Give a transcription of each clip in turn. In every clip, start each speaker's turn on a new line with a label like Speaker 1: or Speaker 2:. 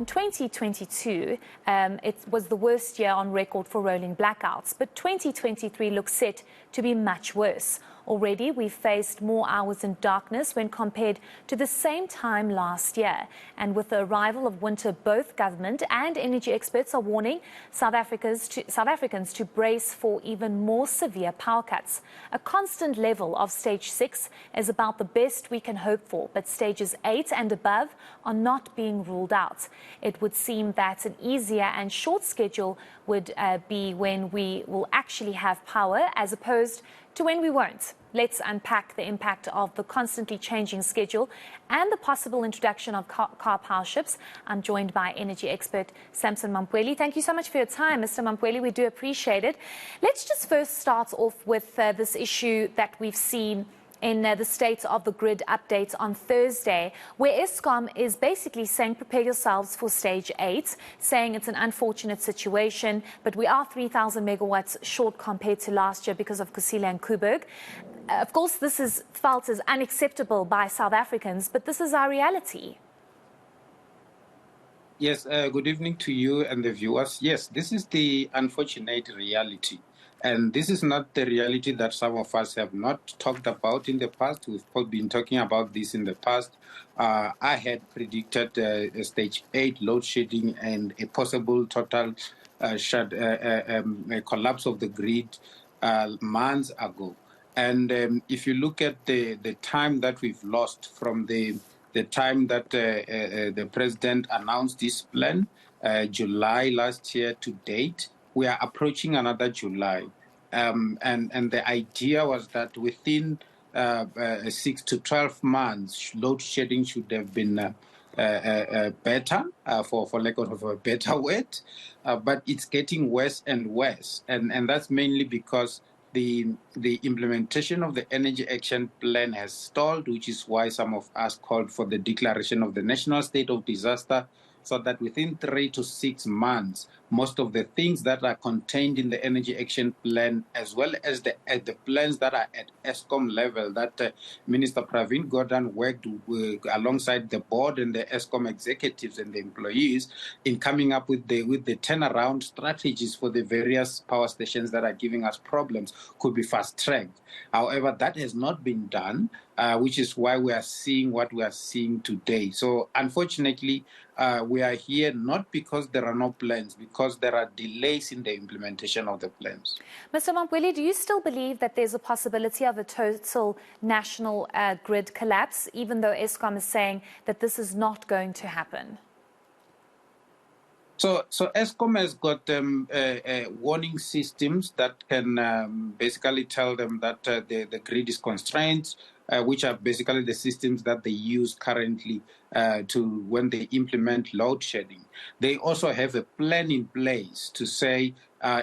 Speaker 1: In 2022, it was the worst year on record for rolling blackouts, but 2023 looks set to be much worse. Already, we've faced more hours in darkness when compared to the same time last year. And with the arrival of winter, both government and energy experts are warning South Africans to brace for even more severe power cuts. A constant level of stage 6 is about the best we can hope for, but stages 8 and above are not being ruled out. It would seem that an easier and short schedule would be when we will actually have power as opposed to when we won't. Let's unpack the impact of the constantly changing schedule and the possible introduction of car power ships. I'm joined by energy expert Sampson Mamphweli. Thank you so much for your time, Mr. Mamphweli. We do appreciate it. Let's just first start off with this issue that we've seen in the state of the grid updates on Thursday, where Eskom is basically saying prepare yourselves for stage 8, saying it's an unfortunate situation, but we are 3,000 megawatts short compared to last year because of Kusile and Kuiberg. Of course, this is felt as unacceptable by South Africans, but this is our reality.
Speaker 2: Yes, good evening to you and the viewers. Yes, this is the unfortunate reality. And this is not the reality that some of us have not talked about in the past. We've been talking about this in the past. I had predicted stage 8 load shedding and a possible total collapse of the grid months ago. And if you look at the time that we've lost from the time that the president announced this plan, July last year to date, we are approaching another July. And the idea was that within 6 to 12 months, load shedding should have been better, for lack of a better word. But it's getting worse and worse. And that's mainly because the implementation of the Energy Action Plan has stalled, which is why some of us called for the declaration of the national state of disaster, so that within 3 to 6 months, most of the things that are contained in the Energy Action Plan, as well as the plans that are at Eskom level, that Minister Pravin Gordhan worked alongside the board and the Eskom executives and the employees in coming up with the turnaround strategies for the various power stations that are giving us problems, could be fast-tracked. However, that has not been done, which is why we are seeing what we are seeing today. So unfortunately, we are here not because there are no plans, because there are delays in the implementation of the plans.
Speaker 1: Mr. Mamphweli, do you still believe that there's a possibility of a total national grid collapse, even though Eskom is saying that this is not going to happen?
Speaker 2: So Eskom has got warning systems that can basically tell them that the grid is constrained, which are basically the systems that they use currently to when they implement load shedding. They also have a plan in place to say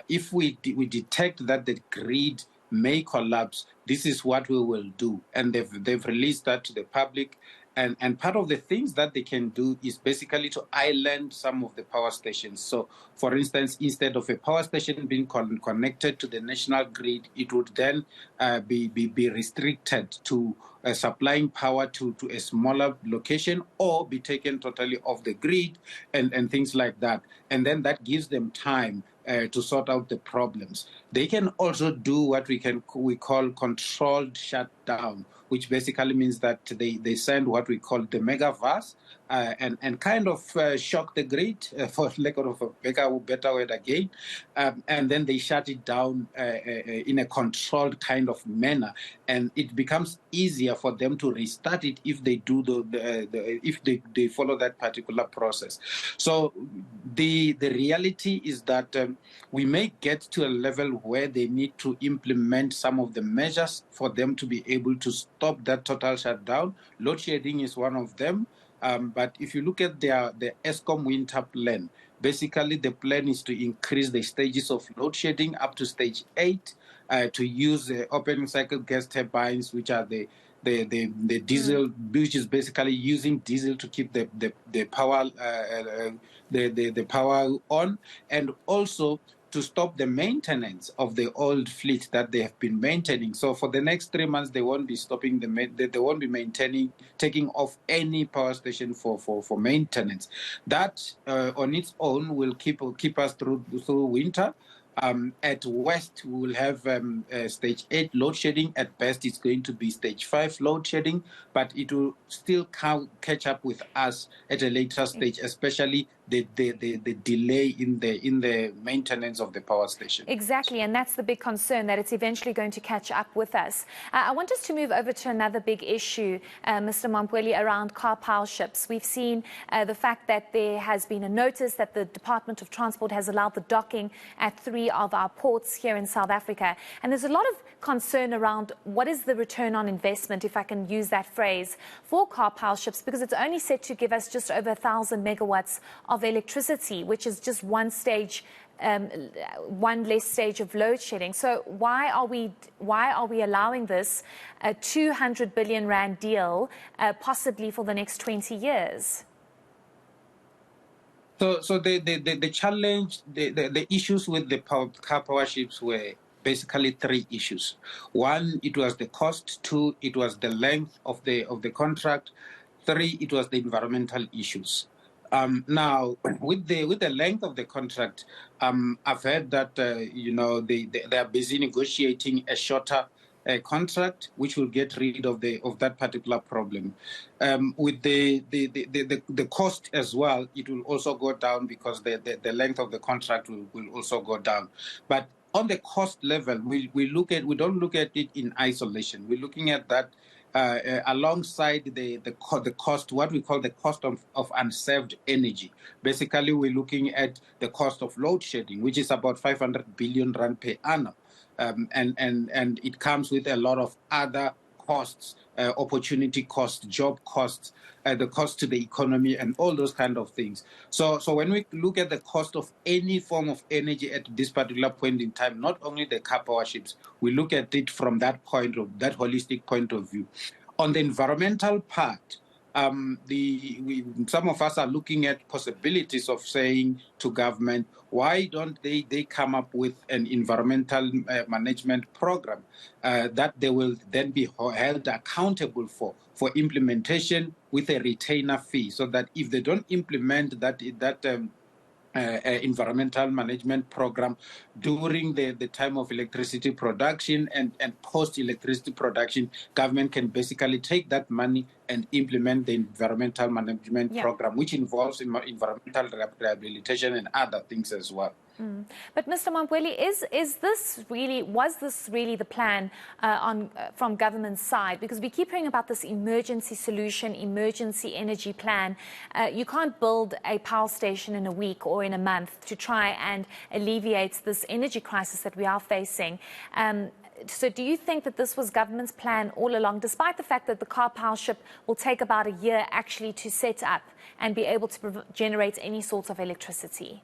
Speaker 2: if we detect that the grid may collapse, this is what we will do, and they've released that to the public. And part of the things that they can do is basically to island some of the power stations. So, for instance, instead of a power station being connected to the national grid, it would then be restricted to supplying power to a smaller location, or be taken totally off the grid and things like that. And then that gives them time to sort out the problems. They can also do what we call controlled shutdown, which basically means that they send what we call the megaverse and kind of shock the grid, for lack of a better word again, and then they shut it down in a controlled kind of manner, and it becomes easier for them to restart it if they do if they follow that particular process. So the reality is that we may get to a level where they need to implement some of the measures for them to be able to stop that total shutdown. Load shedding is one of them. But if you look at the Eskom winter plan, basically the plan is to increase the stages of load shedding up to stage 8, to use open cycle gas turbines, which are the diesel, which is basically using diesel to keep the power the power on, and also to stop the maintenance of the old fleet that they have been maintaining. So for the next 3 months, they won't be stopping they won't be taking off any power station for maintenance. That on its own will keep us through winter. At West, we will have stage 8 load shedding. At best, it's going to be stage 5 load shedding, but it will still catch up with us at a later stage, especially the delay in the maintenance of the power station.
Speaker 1: Exactly, and that's the big concern, that it's eventually going to catch up with us. I want us to move over to another big issue, Mr. Mamphweli, around car power ships. We've seen the fact that there has been a notice that the Department of Transport has allowed the docking at 3 of our ports here in South Africa. And there's a lot of concern around what is the return on investment, if I can use that phrase, for car power ships, because it's only set to give us just over 1,000 megawatts of electricity, which is just one less stage of load shedding. So why are we allowing this 200 billion rand deal possibly for the next 20 years?
Speaker 2: So the challenge, the issues with the car power ships were basically 3 issues. 1, it was the cost. 2, it was the length of the contract. 3, it was the environmental issues. Now, with the length of the contract, I've heard that they are busy negotiating a shorter contract, which will get rid of that particular problem. With the cost as well, it will also go down because the length of the contract will also go down. But on the cost level, we don't look at it in isolation. We're looking at that alongside the cost, what we call the cost of unserved energy. Basically, we're looking at the cost of load shedding, which is about 500 billion rand per annum. And it comes with a lot of other costs, opportunity costs, job costs, the cost to the economy, and all those kind of things. So when we look at the cost of any form of energy at this particular point in time, not only the car power ships, we look at it from that holistic point of view. On the environmental part, some of us are looking at possibilities of saying to government, why don't they come up with an environmental management program that they will then be held accountable for implementation with a retainer fee, so that if they don't implement that environmental management program during the time of electricity production and post-electricity production, government can basically take that money and implement the environmental management program, which involves environmental rehabilitation and other things as well.
Speaker 1: But Mr. Mamphweli, was this really the plan from government's side? Because we keep hearing about this emergency solution, emergency energy plan. You can't build a power station in a week or in a month to try and alleviate this energy crisis that we are facing. So do you think that this was government's plan all along, despite the fact that the car power ship will take about a year actually to set up and be able to generate any sort of electricity?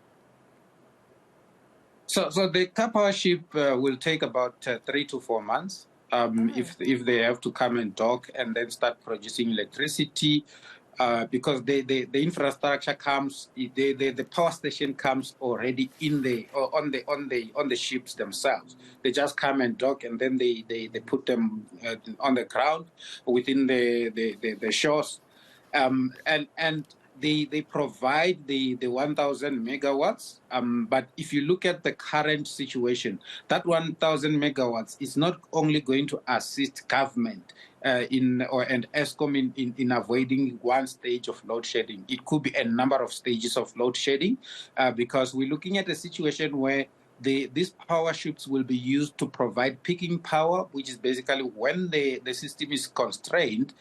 Speaker 2: So the car power ship will take about 3 to 4 months if they have to come and dock and then start producing electricity, because the infrastructure comes, the power station comes already on the ships themselves. They just come and dock, and then they put them on the ground within the shores, and they provide the 1,000 megawatts. But if you look at the current situation, that 1,000 megawatts is not only going to assist government and ESCOM in avoiding one stage of load shedding. It could be a number of stages of load shedding, because we're looking at a situation where these power ships will be used to provide peaking power, which is basically when the system is constrained,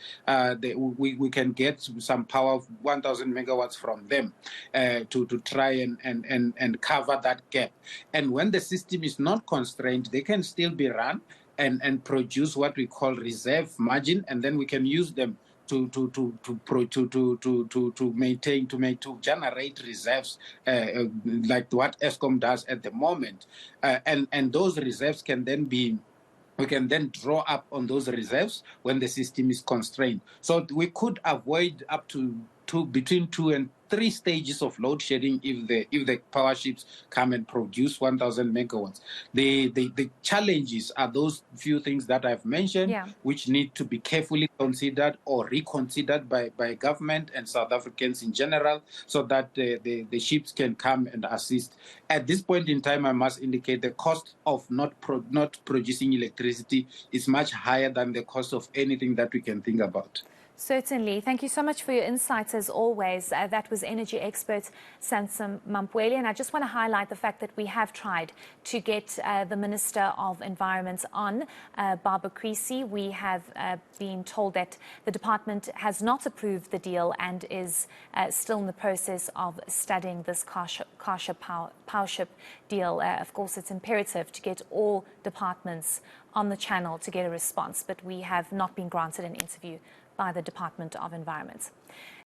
Speaker 2: we can get some power of 1,000 megawatts from them to try and cover that gap. And when the system is not constrained, they can still be run and produce what we call reserve margin, and then we can use them to generate reserves, like what ESCOM does at the moment, and those reserves can then be. We can then draw up on those reserves when the system is constrained. So we could avoid up to between 2 and 3 stages of load shedding if the power ships come and produce 1,000 megawatts. The challenges are those few things that I've mentioned, which need to be carefully considered or reconsidered by government and South Africans in general, so that the ships can come and assist. At this point in time, I must indicate the cost of not producing electricity is much higher than the cost of anything that we can think about.
Speaker 1: Certainly. Thank you so much for your insights as always. That was energy expert Sampson Mamphweli. And I just want to highlight the fact that we have tried to get the Minister of Environment on, Barbara Creecy. We have been told that the department has not approved the deal and is still in the process of studying this Powership deal. Of course, it's imperative to get all departments on the channel to get a response, but we have not been granted an interview by the Department of Environment.